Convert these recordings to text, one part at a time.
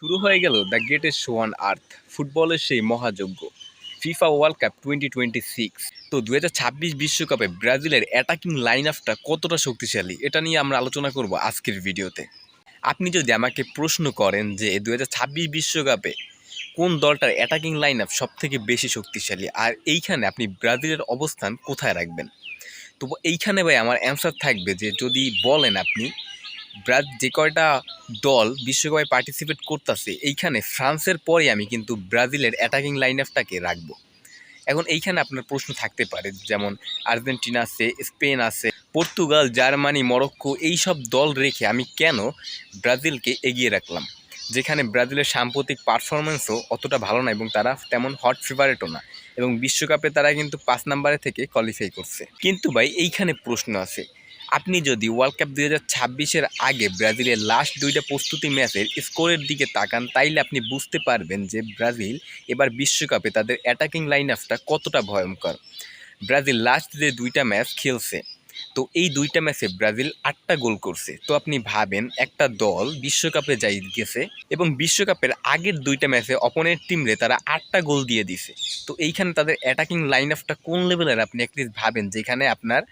শুরু হয়ে গেল the greatest show on earth, ফুটবলের সেই মহাযজ্ঞ ফিফা ওয়ার্ল্ড কাপ 2026। তো 2026 বিশ্বকাপে ব্রাজিলের অ্যাটাকিং লাইন আপটা কতটা শক্তিশালী, এটা নিয়ে আমরা আলোচনা করব আজকের ভিডিওতে। আপনি যদি আমাকে প্রশ্ন করেন যে 2026 বিশ্বকাপে কোন দলটার অ্যাটাকিং লাইন আপ সব থেকে বেশি শক্তিশালী, আর এইখানে আপনি ব্রাজিলের অবস্থান কোথায় রাখবেন, তো এইখানে ভাই আমার অ্যান্সার থাকবে যে যদি বলেন আপনি যে কয়টা দল বিশ্বকাপে পার্টিসিপেট করতেছে এইখানে ফ্রান্সের পরে আমি কিন্তু ব্রাজিলের অ্যাটাকিং লাইন আপটাকে রাখবো। এখন এইখানে আপনার প্রশ্ন থাকতে পারে, যেমন আর্জেন্টিনা আছে, স্পেন আছে, পর্তুগাল, জার্মানি, মরক্কো, এই সব দল রেখে আমি কেন ব্রাজিলকে এগিয়ে রাখলাম, যেখানে ব্রাজিলের সাম্প্রতিক পারফরমেন্সও অতটা ভালো না এবং তারা তেমন হট ফেভারিটও না, এবং বিশ্বকাপে তারা কিন্তু 5 নম্বরে থেকে কোয়ালিফাই করছে। কিন্তু ভাই এইখানে প্রশ্ন আছে, আপনি যদি ওয়ার্ল্ড কাপ 2026-এর আগে ব্রাজিলের লাস্ট 2টা প্রস্তুতি ম্যাচের স্কোরের দিকে তাকান, তাইলে আপনি বুঝতে পারবেন যে ব্রাজিল এবার বিশ্বকাপে তাদের অ্যাটাকিং লাইন আপটা কতটা ভয়ঙ্কর। ব্রাজিল লাস্ট যে 2টা ম্যাচ খেলছে, তো এই 2টা ম্যাচে ব্রাজিল 8টা গোল করছে। তো আপনি ভাবেন একটা দল বিশ্বকাপে যাই গেছে এবং বিশ্বকাপের আগের 2টা ম্যাচে অপোনেন্ট টিমরে তারা 8টা গোল দিয়ে দিছে। তো এইখানে তাদের অ্যাটাকিং লাইন আপটা কোন লেভেলের আপনি অ্যাটলিস্ট ভাবেন, যেখানে আপনার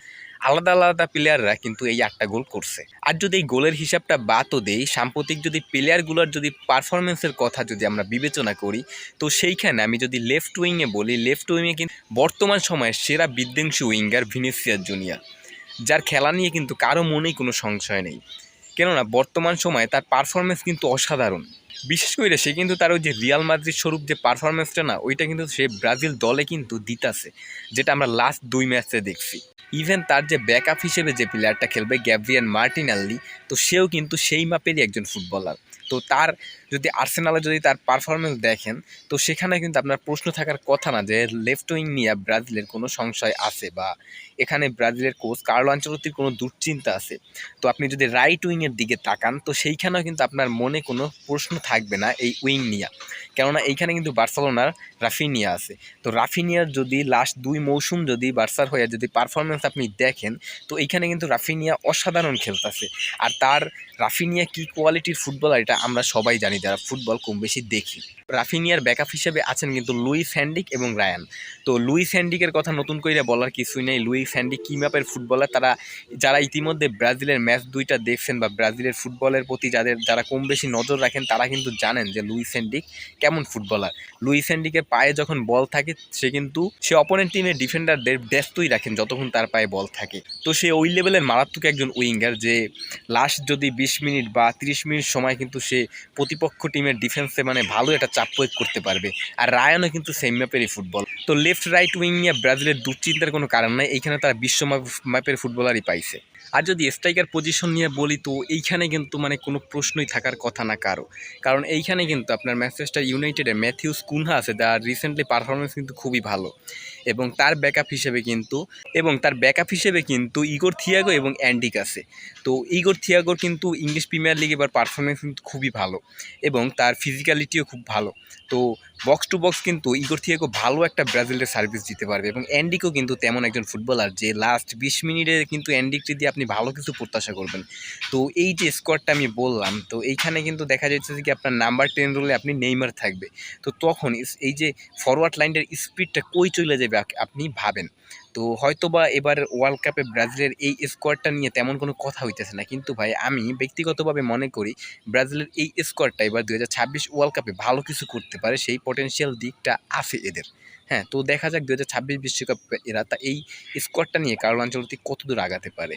আলাদা আলাদা প্লেয়াররা কিন্তু এই 8টা গোল করছে। আর যদি এই গোলের হিসাবটা বাদও দেই, সাম্প্রতিক যদি প্লেয়ারগুলোর যদি পারফরমেন্সের কথা যদি আমরা বিবেচনা করি, তো সেইখানে আমি যদি লেফট উইংয়ে বলি, লেফট উইংয়ে কিন্তু বর্তমান সময়ের সেরা বিধ্বংসী উইঙ্গার ভিনিসিয়াস জুনিয়র, যার খেলা নিয়ে কিন্তু কারো মনেই কোনো সংশয় নেই। কেননা বর্তমান সময়ে তার পারফরমেন্স কিন্তু অসাধারণ। বিশেষ করে সে কিন্তু তার ওই যে রিয়াল মাদ্রিদ স্বরূপ যে পারফরমেন্সটা না, ওইটা কিন্তু সে ব্রাজিল দলে কিন্তু দিতাছে, যেটা আমরা লাস্ট 2 ম্যাচে দেখছি। ইভেন তার যে ব্যাকআপ হিসেবে যে প্লেয়ারটা খেলবে গ্যাব্রিয়েল মার্টিনেল্লি, তো সেও কিন্তু সেই মাপেরই একজন ফুটবলার। তো তার যদি আর্সেনালে যদি তার পারফরমেন্স দেখেন, তো সেখানে কিন্তু আপনার প্রশ্ন থাকার কথা না যে লেফট উইং নিয়ে ব্রাজিলের কোনো সংশয় আছে, বা এখানে ব্রাজিলের কোচ কার্লো আনচেলত্তির কোনো দুশ্চিন্তা আছে। তো আপনি যদি রাইট উইংয়ের দিকে তাকান, তো সেইখানেও কিন্তু আপনার মনে কোনো প্রশ্ন থাকবে না এই উইং নিয়ে, কেননা এইখানে কিন্তু বার্সেলোনার রাফিনিয়া আছে। তো রাফিনিয়ার যদি লাস্ট 2 মৌসুম যদি বার্সার হয়ে যদি পারফরমেন্স আপনি দেখেন, তো এইখানে কিন্তু রাফিনিয়া অসাধারণ খেলতেছে। আর তার রাফিনিয়া কী কোয়ালিটির ফুটবলার এটা আমরা সবাই জানি যারা ফুটবল কম বেশি দেখি। রাফিনিয়ার ব্যাকআপ হিসেবে আছেন কিন্তু লুইস হ্যান্ডিক এবং রায়ান। তো লুইস হ্যান্ডিকের কথা নতুন করে বলার কিছুই নেই। লুইস হ্যান্ডিক কী ম্যাপের ফুটবলার, যারা ইতিমধ্যে ব্রাজিলের ম্যাচ 2টা দেখছেন বা ব্রাজিলের ফুটবলের প্রতি যারা কম বেশি নজর রাখেন, তারা কিন্তু জানেন যে লুইস হ্যান্ডিক কেমন ফুটবলার। লুইস হ্যান্ডিকের পায়ে যখন বল থাকে সে অপোনেন্ট টিমের ডিফেন্ডারদের ব্যস্তই রাখেন যতক্ষণ তার পায়ে বল থাকে। তো সে ওই লেভেলের মারাত্মক একজন উইঙ্গার, যে লাস্ট যদি 20 মিনিট বা 30 মিনিট সময় কিন্তু সে প্রতিপক্ষ টিমের ডিফেন্সে মানে ভালো একটা চাপ প্রয়োগ করতে পারবে। আর রায়ানও কিন্তু সেম ম্যাপেরই ফুটবল। তো লেফট রাইট উইং নিয়ে ব্রাজিলের দুশ্চিন্তার কোনো কারণ নাই, এইখানে তারা বিশ্ব ম্যাপের ফুটবলারই পাইছে। আর যদি স্ট্রাইকার পজিশন নিয়ে বলি, তো এইখানে কিন্তু মানে কোনো প্রশ্নই থাকার কথা না কারো, কারণ এইখানে কিন্তু আপনার ম্যানচেস্টার ইউনাইটেডের ম্যাথিউস কুনহা আছে, যার রিসেন্টলি পারফরমেন্স কিন্তু খুবই ভালো। এবং তার ব্যাকআপ হিসেবে কিন্তু ইগোর থিয়াগো এবং অ্যান্ডিক আছে। তো ইগোর থিয়াগোর কিন্তু ইংলিশ প্রিমিয়ার লিগে এবার পারফরমেন্স কিন্তু খুবই ভালো এবং তার ফিজিক্যালিটিও খুব ভালো। তো বক্স টু বক্স কিন্তু ইগোর থিয়াগো ভালো একটা ব্রাজিলের সার্ভিস দিতে পারবে, এবং অ্যান্ডিকও কিন্তু তেমন একজন ফুটবলার যে লাস্ট 20 মিনিটে কিন্তু অ্যান্ডিকটি দিয়ে আপনি ভালো কিছু প্রত্যাশা করবেন। তো এই যে স্কোয়াডটা আমি বললাম, তো এইখানে কিন্তু দেখা যাচ্ছে যে কি আপনার নাম্বার 10 রোলে আপনি নেইমার থাকবে। তো তখন এই যে ফরওয়ার্ড লাইনের স্পিডটা কই চলে যাবে আপনি ভাবেন। তো হয়তোবা এবার ওয়ার্ল্ড কাপে ব্রাজিলের এই স্কোয়াডটা নিয়ে তেমন কোনো কথা হইতেছে না, কিন্তু ভাই আমি ব্যক্তিগতভাবে মনে করি ব্রাজিলের এই স্কোয়াডটা এবার 2026 ওয়ার্ল্ড কাপে ভালো কিছু করতে পারে, সেই পটেনশিয়াল দিকটা আছে এদের। হ্যাঁ, তো দেখা যাক 2026 বিশ্বকাপে এরা এই স্কোয়াডটা নিয়ে কার্লো আনচেলত্তি কতদূর আগাতে পারে।